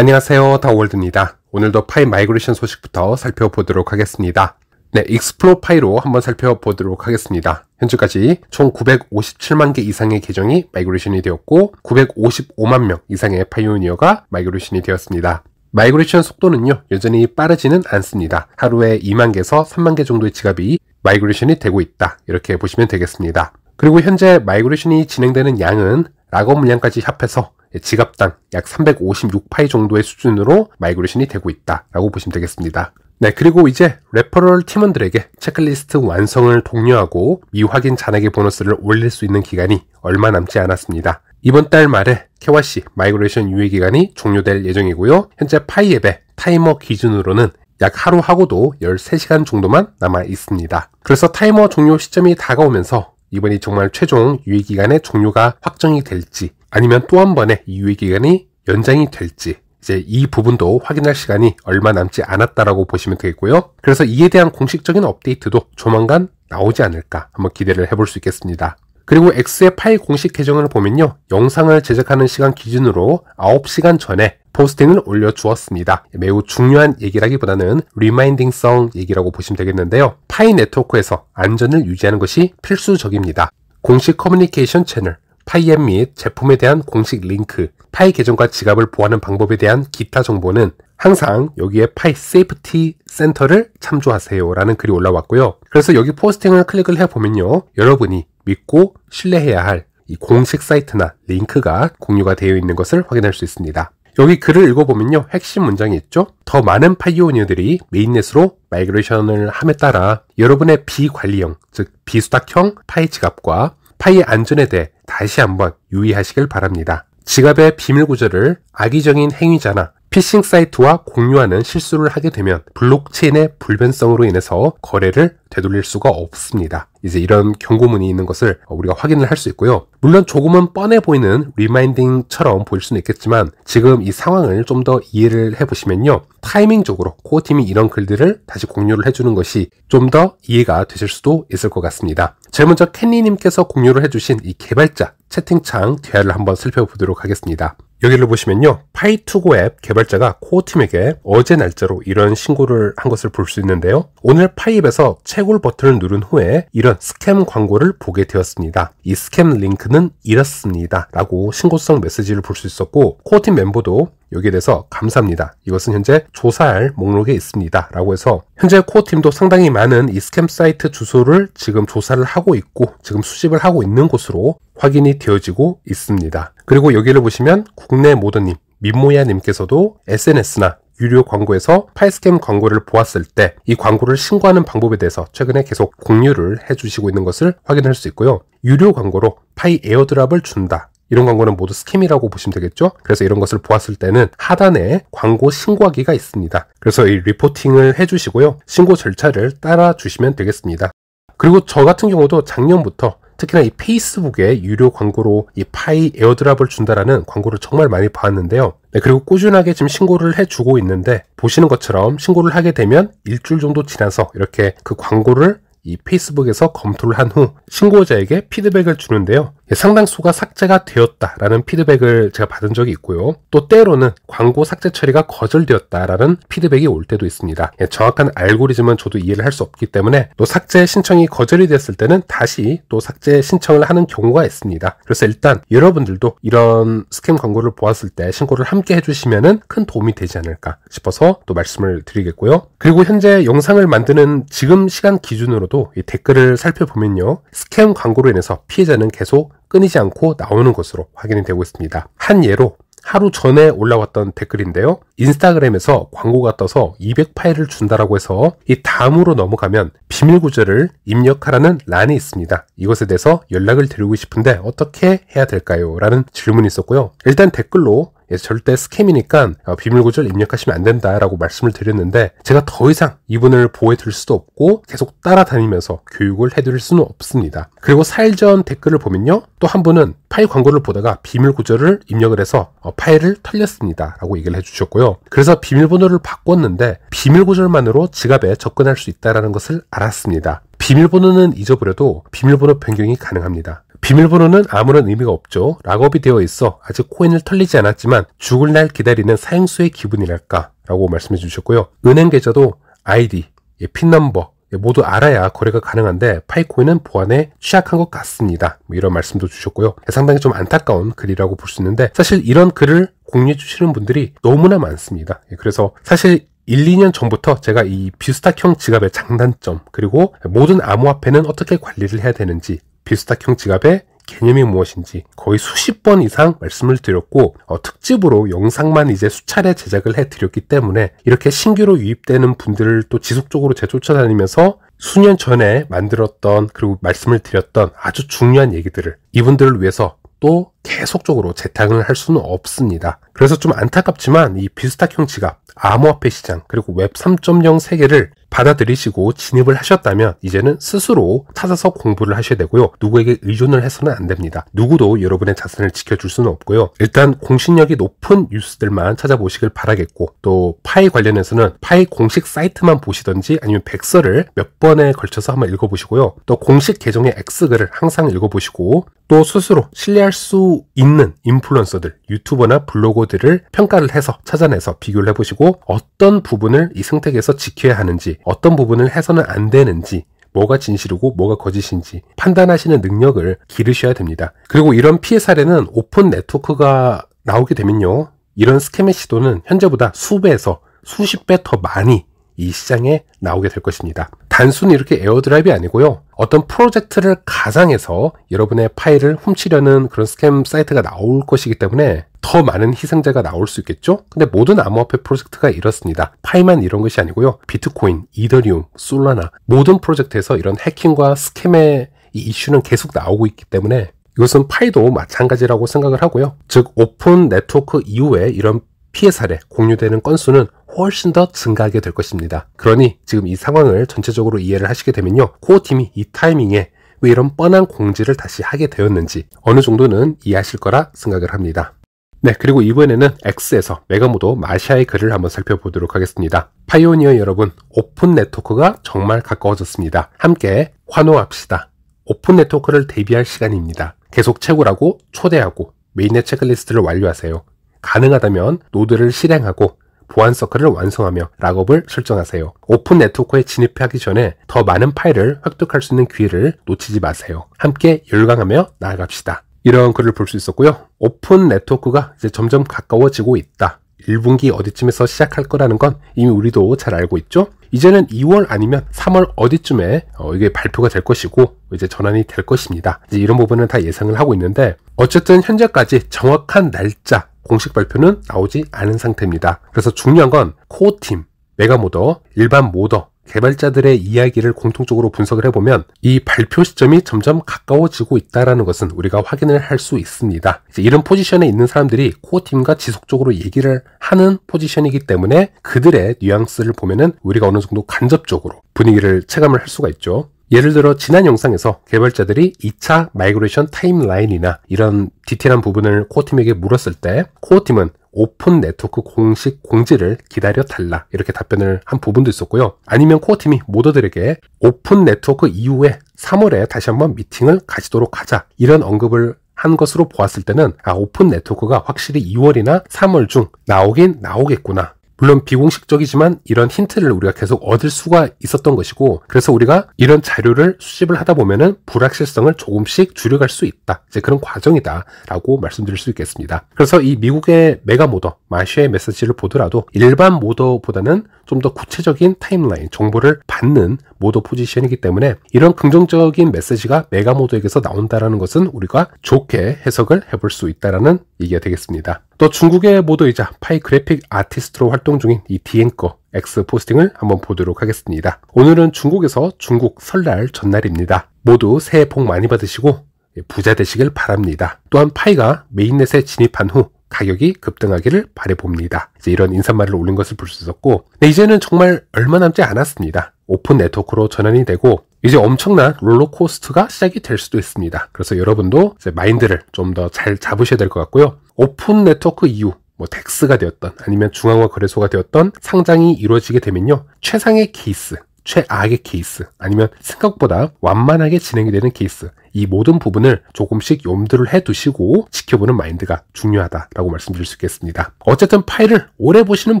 안녕하세요, 다월드입니다. 오늘도 파이 마이그레이션 소식부터 살펴보도록 하겠습니다. 네, 익스플로 파이로 한번 살펴보도록 하겠습니다. 현재까지 총 957만 개 이상의 계정이 마이그레이션이 되었고 955만 명 이상의 파이오니어가 마이그레이션이 되었습니다. 마이그레이션 속도는요, 여전히 빠르지는 않습니다. 하루에 2만 개에서 3만 개 정도의 지갑이 마이그레이션이 되고 있다, 이렇게 보시면 되겠습니다. 그리고 현재 마이그레이션이 진행되는 양은 락어 물량까지 합해서 지갑당 약 356파이 정도의 수준으로 마이그레이션이 되고 있다라고 보시면 되겠습니다. 네, 그리고 이제 레퍼럴 팀원들에게 체크리스트 완성을 독려하고 미확인 잔액의 보너스를 올릴 수 있는 기간이 얼마 남지 않았습니다. 이번 달 말에 KYC 마이그레이션 유예 기간이 종료될 예정이고요. 현재 파이 앱의 타이머 기준으로는 약 하루 하고도 13시간 정도만 남아 있습니다. 그래서 타이머 종료 시점이 다가오면서 이번이 정말 최종 유예기간의 종료가 확정이 될지 아니면 또 한 번의 유예기간이 연장이 될지 이제 이 부분도 확인할 시간이 얼마 남지 않았다라고 보시면 되겠고요. 그래서 이에 대한 공식적인 업데이트도 조만간 나오지 않을까 한번 기대를 해볼 수 있겠습니다. 그리고 X의 파이 공식 계정을 보면요, 영상을 제작하는 시간 기준으로 9시간 전에 포스팅을 올려주었습니다. 매우 중요한 얘기라기보다는 리마인딩성 얘기라고 보시면 되겠는데요. 파이 네트워크에서 안전을 유지하는 것이 필수적입니다. 공식 커뮤니케이션 채널, 파이 앱 및 제품에 대한 공식 링크, 파이 계정과 지갑을 보호하는 방법에 대한 기타 정보는 항상 여기에 파이 세이프티 센터를 참조하세요 라는 글이 올라왔고요. 그래서 여기 포스팅을 클릭을 해보면요, 여러분이 믿고 신뢰해야 할 이 공식 사이트나 링크가 공유가 되어 있는 것을 확인할 수 있습니다. 여기 글을 읽어보면요, 핵심 문장이 있죠. 더 많은 파이오니어들이 메인넷으로 마이그레이션을 함에 따라 여러분의 비관리형, 즉 비수탁형 파이 지갑과 파이의 안전에 대해 다시 한번 유의하시길 바랍니다. 지갑의 비밀 구조를 악의적인 행위자나 피싱 사이트와 공유하는 실수를 하게 되면 블록체인의 불변성으로 인해서 거래를 되돌릴 수가 없습니다. 이제 이런 경고문이 있는 것을 우리가 확인을 할 수 있고요. 물론 조금은 뻔해 보이는 리마인딩처럼 보일 수는 있겠지만 지금 이 상황을 좀 더 이해를 해보시면요, 타이밍적으로 코어팀이 이런 글들을 다시 공유를 해주는 것이 좀 더 이해가 되실 수도 있을 것 같습니다. 제일 먼저 캔리님께서 공유를 해주신 이 개발자 채팅창 대화를 한번 살펴보도록 하겠습니다. 여기를 보시면요, 파이2고 앱 개발자가 코어팀에게 어제 날짜로 이런 신고를 한 것을 볼 수 있는데요. 오늘 파이앱에서 채굴 버튼을 누른 후에 이런 스캠 광고를 보게 되었습니다. 이 스캠 링크는 이렇습니다 라고 신고성 메시지를 볼 수 있었고, 코어팀 멤버도 여기에 대해서 감사합니다, 이것은 현재 조사할 목록에 있습니다 라고 해서 현재 코어팀도 상당히 많은 이 스캠 사이트 주소를 지금 조사를 하고 있고 지금 수집을 하고 있는 곳으로 확인이 되어지고 있습니다. 그리고 여기를 보시면 국내 모더님 민모야님께서도 SNS나 유료 광고에서 파이스캠 광고를 보았을 때 이 광고를 신고하는 방법에 대해서 최근에 계속 공유를 해주시고 있는 것을 확인할 수 있고요. 유료 광고로 파이 에어드랍을 준다, 이런 광고는 모두 스캠이라고 보시면 되겠죠. 그래서 이런 것을 보았을 때는 하단에 광고 신고하기가 있습니다. 그래서 이 리포팅을 해주시고요, 신고 절차를 따라 주시면 되겠습니다. 그리고 저 같은 경우도 작년부터 특히나 이 페이스북에 유료 광고로 이 파이 에어드랍을 준다라는 광고를 정말 많이 봤는데요. 네, 그리고 꾸준하게 지금 신고를 해주고 있는데 보시는 것처럼 신고를 하게 되면 일주일 정도 지나서 이렇게 그 광고를 이 페이스북에서 검토를 한 후 신고자에게 피드백을 주는데요. 상당수가 삭제가 되었다라는 피드백을 제가 받은 적이 있고요. 또 때로는 광고 삭제 처리가 거절되었다라는 피드백이 올 때도 있습니다. 정확한 알고리즘은 저도 이해를 할 수 없기 때문에 또 삭제 신청이 거절이 됐을 때는 다시 또 삭제 신청을 하는 경우가 있습니다. 그래서 일단 여러분들도 이런 스캠 광고를 보았을 때 신고를 함께 해주시면 큰 도움이 되지 않을까 싶어서 또 말씀을 드리겠고요. 그리고 현재 영상을 만드는 지금 시간 기준으로도 이 댓글을 살펴보면요, 스캠 광고로 인해서 피해자는 계속 끊이지 않고 나오는 것으로 확인이 되고 있습니다. 한 예로 하루 전에 올라왔던 댓글인데요, 인스타그램에서 광고가 떠서 200파일을 준다라고 해서 이 다음으로 넘어가면 비밀 구조를 입력하라는 란이 있습니다. 이것에 대해서 연락을 드리고 싶은데 어떻게 해야 될까요? 라는 질문이 있었고요. 일단 댓글로 절대 스캠이니까 비밀 구조를 입력하시면 안 된다라고 말씀을 드렸는데 제가 더 이상 이분을 보호해드릴 수도 없고 계속 따라다니면서 교육을 해드릴 수는 없습니다. 그리고 4일 전 댓글을 보면요, 또 한 분은 파일 광고를 보다가 비밀 구조를 입력을 해서 파일을 털렸습니다 라고 얘기를 해주셨고요. 그래서 비밀번호를 바꿨는데 비밀 구조만으로 지갑에 접근할 수 있다는 것을 알았습니다. 비밀번호는 잊어버려도 비밀번호 변경이 가능합니다. 비밀번호는 아무런 의미가 없죠. 락업이 되어 있어 아직 코인을 털리지 않았지만 죽을 날 기다리는 사용수의 기분이랄까 라고 말씀해 주셨고요. 은행 계좌도 아이디, 핀 넘버 모두 알아야 거래가 가능한데 파이코인은 보안에 취약한 것 같습니다. 이런 말씀도 주셨고요. 상당히 좀 안타까운 글이라고 볼 수 있는데 사실 이런 글을 공유해 주시는 분들이 너무나 많습니다. 그래서 사실 1, 2년 전부터 제가 이 비스탁형 지갑의 장단점 그리고 모든 암호화폐는 어떻게 관리를 해야 되는지 비스탁형 지갑의 개념이 무엇인지 거의 수십 번 이상 말씀을 드렸고 특집으로 영상만 이제 수차례 제작을 해드렸기 때문에 이렇게 신규로 유입되는 분들을 또 지속적으로 쫓아다니면서 수년 전에 만들었던 그리고 말씀을 드렸던 아주 중요한 얘기들을 이분들을 위해서 또 계속적으로 재탕을 할 수는 없습니다. 그래서 좀 안타깝지만 이 비스탁형 지갑, 암호화폐 시장 그리고 웹 3.0 세계를 받아들이시고 진입을 하셨다면 이제는 스스로 찾아서 공부를 하셔야 되고요. 누구에게 의존을 해서는 안 됩니다. 누구도 여러분의 자산을 지켜줄 수는 없고요. 일단 공신력이 높은 뉴스들만 찾아보시길 바라겠고 또 파이 관련해서는 파이 공식 사이트만 보시던지 아니면 백서를 몇 번에 걸쳐서 한번 읽어보시고요. 또 공식 계정의 X글을 항상 읽어보시고 또 스스로 신뢰할 수 있는 인플루언서들, 유튜버나 블로거들을 평가를 해서 찾아내서 비교를 해보시고 어떤 부분을 이 생태계에서 지켜야 하는지 어떤 부분을 해서는 안 되는지 뭐가 진실이고 뭐가 거짓인지 판단하시는 능력을 기르셔야 됩니다. 그리고 이런 피해 사례는 오픈 네트워크가 나오게 되면요. 이런 스캠의 시도는 현재보다 수배에서 수십 배 더 많이 이 시장에 나오게 될 것입니다. 단순히 이렇게 에어드랍이 아니고요. 어떤 프로젝트를 가상해서 여러분의 파일을 훔치려는 그런 스캠 사이트가 나올 것이기 때문에 더 많은 희생자가 나올 수 있겠죠? 근데 모든 암호화폐 프로젝트가 이렇습니다. 파이만 이런 것이 아니고요. 비트코인, 이더리움, 솔라나 모든 프로젝트에서 이런 해킹과 스캠의 이 이슈는 계속 나오고 있기 때문에 이것은 파이도 마찬가지라고 생각을 하고요. 즉 오픈 네트워크 이후에 이런 피해 사례 공유되는 건수는 훨씬 더 증가하게 될 것입니다. 그러니 지금 이 상황을 전체적으로 이해를 하시게 되면요. 코어팀이 이 타이밍에 왜 이런 뻔한 공지를 다시 하게 되었는지 어느 정도는 이해하실 거라 생각을 합니다. 네, 그리고 이번에는 X에서 메가모도 마샤의 글을 한번 살펴보도록 하겠습니다. 파이오니어 여러분, 오픈 네트워크가 정말 가까워졌습니다. 함께 환호합시다. 오픈 네트워크를 대비할 시간입니다. 계속 채굴하고 초대하고 메인넷 체크리스트를 완료하세요. 가능하다면 노드를 실행하고 보안 서클을 완성하며 락업을 설정하세요. 오픈 네트워크에 진입하기 전에 더 많은 파일을 획득할 수 있는 기회를 놓치지 마세요. 함께 열광하며 나아갑시다. 이런 글을 볼 수 있었고요. 오픈 네트워크가 이제 점점 가까워지고 있다. 1분기 어디쯤에서 시작할 거라는 건 이미 우리도 잘 알고 있죠. 이제는 2월 아니면 3월 어디쯤에 이게 발표가 될 것이고 이제 전환이 될 것입니다. 이제 이런 부분은 다 예상을 하고 있는데 어쨌든 현재까지 정확한 날짜 공식 발표는 나오지 않은 상태입니다. 그래서 중요한 건 코어팀, 메가모더, 일반 모더, 개발자들의 이야기를 공통적으로 분석을 해보면 이 발표 시점이 점점 가까워지고 있다는 것은 우리가 확인을 할 수 있습니다. 이제 이런 포지션에 있는 사람들이 코어팀과 지속적으로 얘기를 하는 포지션이기 때문에 그들의 뉘앙스를 보면은 우리가 어느 정도 간접적으로 분위기를 체감을 할 수가 있죠. 예를 들어 지난 영상에서 개발자들이 2차 마이그레이션 타임라인이나 이런 디테일한 부분을 코어팀에게 물었을 때 코어팀은 오픈 네트워크 공식 공지를 기다려달라 이렇게 답변을 한 부분도 있었고요. 아니면 코어팀이 모더들에게 오픈 네트워크 이후에 3월에 다시 한번 미팅을 가지도록 하자 이런 언급을 한 것으로 보았을 때는 오픈 네트워크가 확실히 2월이나 3월 중 나오긴 나오겠구나. 물론 비공식적이지만 이런 힌트를 우리가 계속 얻을 수가 있었던 것이고 그래서 우리가 이런 자료를 수집을 하다 보면은 불확실성을 조금씩 줄여갈 수 있다. 이제 그런 과정이다 라고 말씀드릴 수 있겠습니다. 그래서 이 미국의 메가모더, 마샤의 메시지를 보더라도 일반 모더보다는 좀 더 구체적인 타임라인, 정보를 받는 모더 포지션이기 때문에 이런 긍정적인 메시지가 메가모더에게서 나온다는 것은 우리가 좋게 해석을 해볼 수 있다는 얘기가 되겠습니다. 또 중국의 모더이자 파이 그래픽 아티스트로 활동 중인 이 디앵커 X 포스팅을 한번 보도록 하겠습니다. 오늘은 중국에서 중국 설날 전날입니다. 모두 새해 복 많이 받으시고 부자 되시길 바랍니다. 또한 파이가 메인넷에 진입한 후 가격이 급등하기를 바라봅니다. 이제 이런 인사말을 올린 것을 볼 수 있었고 이제는 정말 얼마 남지 않았습니다. 오픈 네트워크로 전환이 되고 이제 엄청난 롤러코스터가 시작이 될 수도 있습니다. 그래서 여러분도 이제 마인드를 좀 더 잘 잡으셔야 될 것 같고요. 오픈 네트워크 이후 덱스가 되었던 아니면 중앙화 거래소가 되었던 상장이 이루어지게 되면요. 최상의 케이스, 최악의 케이스, 아니면 생각보다 완만하게 진행이 되는 케이스, 이 모든 부분을 조금씩 염두를 해두시고 지켜보는 마인드가 중요하다라고 말씀드릴 수 있겠습니다. 어쨌든 파일을 오래 보시는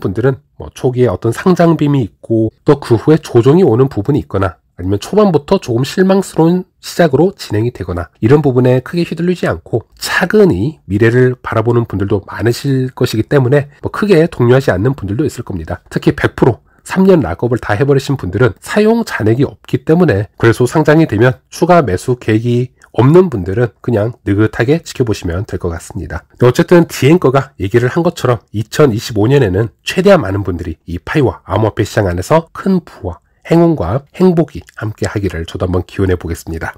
분들은 초기에 어떤 상장빔이 있고 또 그 후에 조정이 오는 부분이 있거나 아니면 초반부터 조금 실망스러운 시작으로 진행이 되거나 이런 부분에 크게 휘둘리지 않고 차근히 미래를 바라보는 분들도 많으실 것이기 때문에 크게 동요하지 않는 분들도 있을 겁니다. 특히 100% 3년 락업을 다 해버리신 분들은 사용 잔액이 없기 때문에, 그래서 상장이 되면 추가 매수 계획이 없는 분들은 그냥 느긋하게 지켜보시면 될 것 같습니다. 어쨌든 디엔거가 얘기를 한 것처럼 2025년에는 최대한 많은 분들이 이 파이와 암호화폐 시장 안에서 큰 부와 행운과 행복이 함께 하기를 저도 한번 기원해 보겠습니다.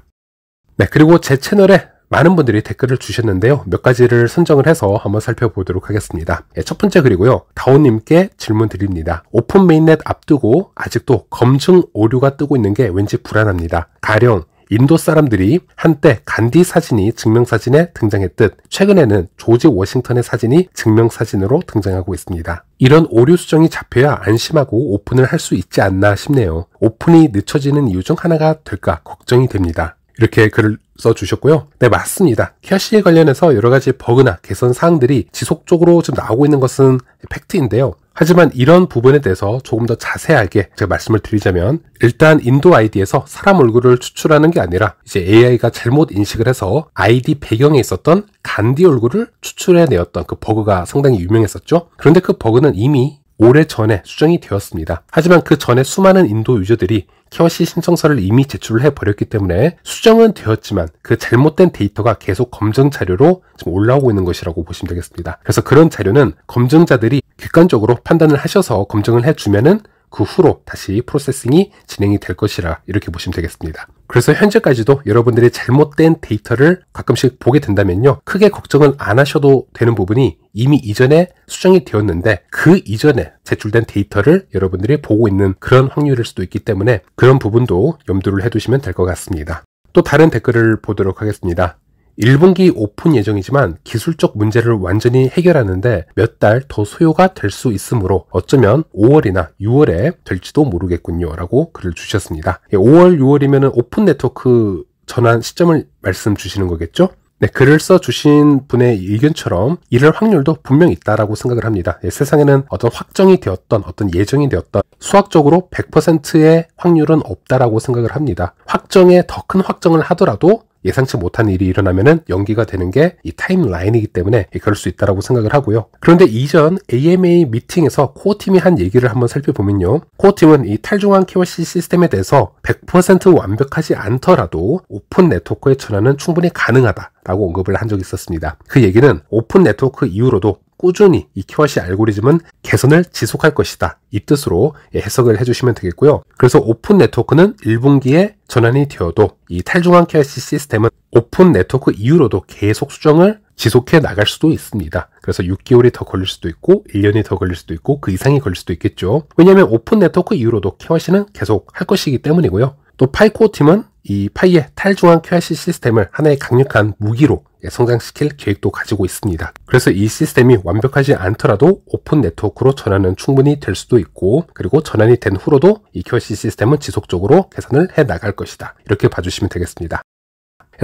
네, 그리고 제 채널에 많은 분들이 댓글을 주셨는데요. 몇 가지를 선정을 해서 한번 살펴보도록 하겠습니다. 첫 번째 글이고요. 다온님께 질문 드립니다. 오픈 메인넷 앞두고 아직도 검증 오류가 뜨고 있는 게 왠지 불안합니다. 가령 인도 사람들이 한때 간디 사진이 증명사진에 등장했듯 최근에는 조지 워싱턴의 사진이 증명사진으로 등장하고 있습니다. 이런 오류 수정이 잡혀야 안심하고 오픈을 할 수 있지 않나 싶네요. 오픈이 늦춰지는 이유 중 하나가 될까 걱정이 됩니다. 이렇게 글을 써주셨고요. 네, 맞습니다. 캐시에 관련해서 여러가지 버그나 개선 사항들이 지속적으로 지금 나오고 있는 것은 팩트인데요. 하지만 이런 부분에 대해서 조금 더 자세하게 제가 말씀을 드리자면, 일단 인도 아이디에서 사람 얼굴을 추출하는 게 아니라 이제 AI가 잘못 인식을 해서 아이디 배경에 있었던 간디 얼굴을 추출해내었던 그 버그가 상당히 유명했었죠. 그런데 그 버그는 이미 오래전에 수정이 되었습니다. 하지만 그 전에 수많은 인도 유저들이 KYC 신청서를 이미 제출을 해버렸기 때문에 수정은 되었지만 그 잘못된 데이터가 계속 검증 자료로 지금 올라오고 있는 것이라고 보시면 되겠습니다. 그래서 그런 자료는 검증자들이 객관적으로 판단을 하셔서 검증을 해주면은 그 후로 다시 프로세싱이 진행이 될 것이라 이렇게 보시면 되겠습니다. 그래서 현재까지도 여러분들이 잘못된 데이터를 가끔씩 보게 된다면요, 크게 걱정을 안 하셔도 되는 부분이 이미 이전에 수정이 되었는데 그 이전에 제출된 데이터를 여러분들이 보고 있는 그런 확률일 수도 있기 때문에 그런 부분도 염두를 해두시면 될 것 같습니다. 또 다른 댓글을 보도록 하겠습니다. 1분기 오픈 예정이지만 기술적 문제를 완전히 해결하는데 몇 달 더 소요가 될 수 있으므로 어쩌면 5월이나 6월에 될지도 모르겠군요 라고 글을 주셨습니다. 5월, 6월이면 오픈 네트워크 전환 시점을 말씀 주시는 거겠죠? 네, 글을 써주신 분의 의견처럼 이럴 확률도 분명히 있다라고 생각을 합니다. 세상에는 어떤 확정이 되었던 어떤 예정이 되었던 수학적으로 100%의 확률은 없다라고 생각을 합니다. 확정에 더 큰 확정을 하더라도 예상치 못한 일이 일어나면은 연기가 되는 게 이 타임라인이기 때문에 그럴 수 있다라고 생각을 하고요. 그런데 이전 AMA 미팅에서 코어팀이 한 얘기를 한번 살펴보면요. 코어팀은 이 탈중앙 KYC 시스템에 대해서 100% 완벽하지 않더라도 오픈 네트워크의 전환은 충분히 가능하다라고 언급을 한 적이 있었습니다. 그 얘기는 오픈 네트워크 이후로도 꾸준히 이 KYC 알고리즘은 개선을 지속할 것이다, 이 뜻으로 해석을 해주시면 되겠고요. 그래서 오픈 네트워크는 1분기에 전환이 되어도 이 탈중앙 KYC 시스템은 오픈 네트워크 이후로도 계속 수정을 지속해 나갈 수도 있습니다. 그래서 6개월이 더 걸릴 수도 있고 1년이 더 걸릴 수도 있고 그 이상이 걸릴 수도 있겠죠. 왜냐하면 오픈 네트워크 이후로도 KYC는 계속 할 것이기 때문이고요. 또 파이코어 팀은 이 파이의 탈중앙 KYC 시스템을 하나의 강력한 무기로 성장시킬 계획도 가지고 있습니다. 그래서 이 시스템이 완벽하지 않더라도 오픈 네트워크로 전환은 충분히 될 수도 있고, 그리고 전환이 된 후로도 이 KYC 시스템은 지속적으로 개선을 해 나갈 것이다, 이렇게 봐주시면 되겠습니다.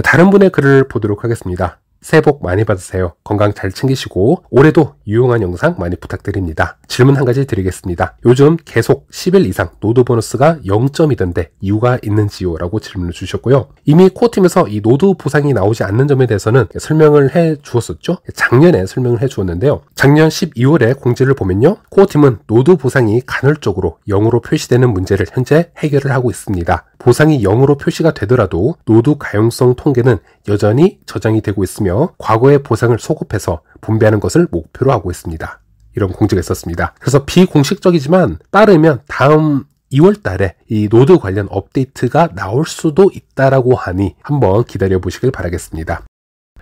다른 분의 글을 보도록 하겠습니다. 새해 복 많이 받으세요. 건강 잘 챙기시고 올해도 유용한 영상 많이 부탁드립니다. 질문 한 가지 드리겠습니다. 요즘 계속 10일 이상 노드 보너스가 0점이던데 이유가 있는지요? 라고 질문을 주셨고요. 이미 코어팀에서 이 노드 보상이 나오지 않는 점에 대해서는 설명을 해 주었었죠. 작년에 설명을 해 주었는데요. 작년 12월에 공지를 보면요, 코어팀은 노드 보상이 간헐적으로 0으로 표시되는 문제를 현재 해결을 하고 있습니다. 보상이 0으로 표시가 되더라도 노드 가용성 통계는 여전히 저장이 되고 있으며 과거의 보상을 소급해서 분배하는 것을 목표로 하고 있습니다. 이런 공지가 있었습니다. 그래서 비공식적이지만 빠르면 다음 2월 달에 이 노드 관련 업데이트가 나올 수도 있다라고 하니 한번 기다려 보시길 바라겠습니다.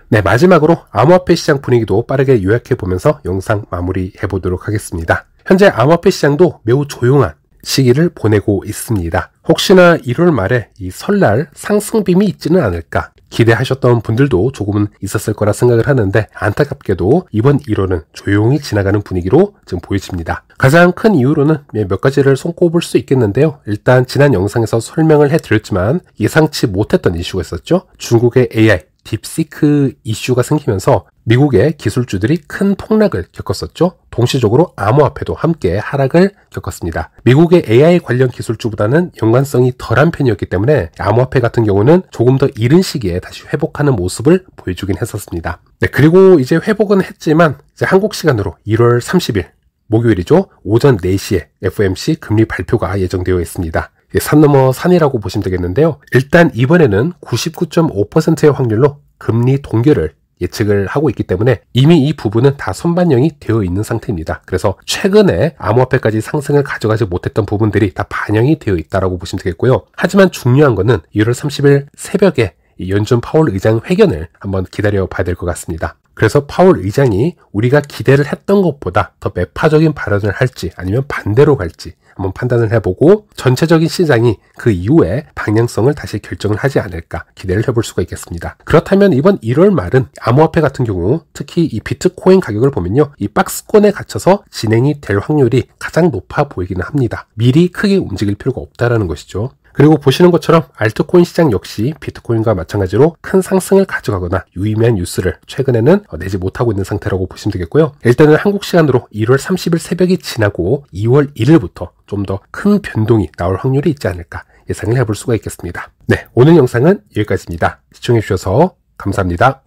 네, 마지막으로 암호화폐 시장 분위기도 빠르게 요약해 보면서 영상 마무리해 보도록 하겠습니다. 현재 암호화폐 시장도 매우 조용한 시기를 보내고 있습니다. 혹시나 1월 말에 이 설날 상승빔이 있지는 않을까, 기대하셨던 분들도 조금은 있었을 거라 생각을 하는데 안타깝게도 이번 1월은 조용히 지나가는 분위기로 지금 보여집니다. 가장 큰 이유로는 몇 가지를 손꼽을 수 있겠는데요. 일단 지난 영상에서 설명을 해드렸지만 예상치 못했던 이슈가 있었죠. 중국의 AI 딥시크 이슈가 생기면서 미국의 기술주들이 큰 폭락을 겪었었죠. 동시적으로 암호화폐도 함께 하락을 겪었습니다. 미국의 AI 관련 기술주보다는 연관성이 덜한 편이었기 때문에 암호화폐 같은 경우는 조금 더 이른 시기에 다시 회복하는 모습을 보여주긴 했었습니다. 네, 그리고 이제 회복은 했지만 이제 한국 시간으로 1월 30일 목요일이죠. 오전 4시에 FOMC 금리 발표가 예정되어 있습니다. 산 넘어 산이라고 보시면 되겠는데요. 일단 이번에는 99.5%의 확률로 금리 동결을 예측을 하고 있기 때문에 이미 이 부분은 다 선반영이 되어 있는 상태입니다. 그래서 최근에 암호화폐까지 상승을 가져가지 못했던 부분들이 다 반영이 되어 있다고 보시면 되겠고요. 하지만 중요한 거는 1월 30일 새벽에 연준 파월 의장 회견을 한번 기다려 봐야 될 것 같습니다. 그래서 파월 의장이 우리가 기대를 했던 것보다 더 매파적인 발언을 할지 아니면 반대로 갈지 한번 판단을 해보고 전체적인 시장이 그 이후에 방향성을 다시 결정을 하지 않을까 기대를 해볼 수가 있겠습니다. 그렇다면 이번 1월 말은 암호화폐 같은 경우 특히 이 비트코인 가격을 보면요. 이 박스권에 갇혀서 진행이 될 확률이 가장 높아 보이기는 합니다. 미리 크게 움직일 필요가 없다라는 것이죠. 그리고 보시는 것처럼 알트코인 시장 역시 비트코인과 마찬가지로 큰 상승을 가져가거나 유의미한 뉴스를 최근에는 내지 못하고 있는 상태라고 보시면 되겠고요. 일단은 한국 시간으로 1월 30일 새벽이 지나고 2월 1일부터 좀 더 큰 변동이 나올 확률이 있지 않을까 예상을 해볼 수가 있겠습니다. 네, 오늘 영상은 여기까지입니다. 시청해주셔서 감사합니다.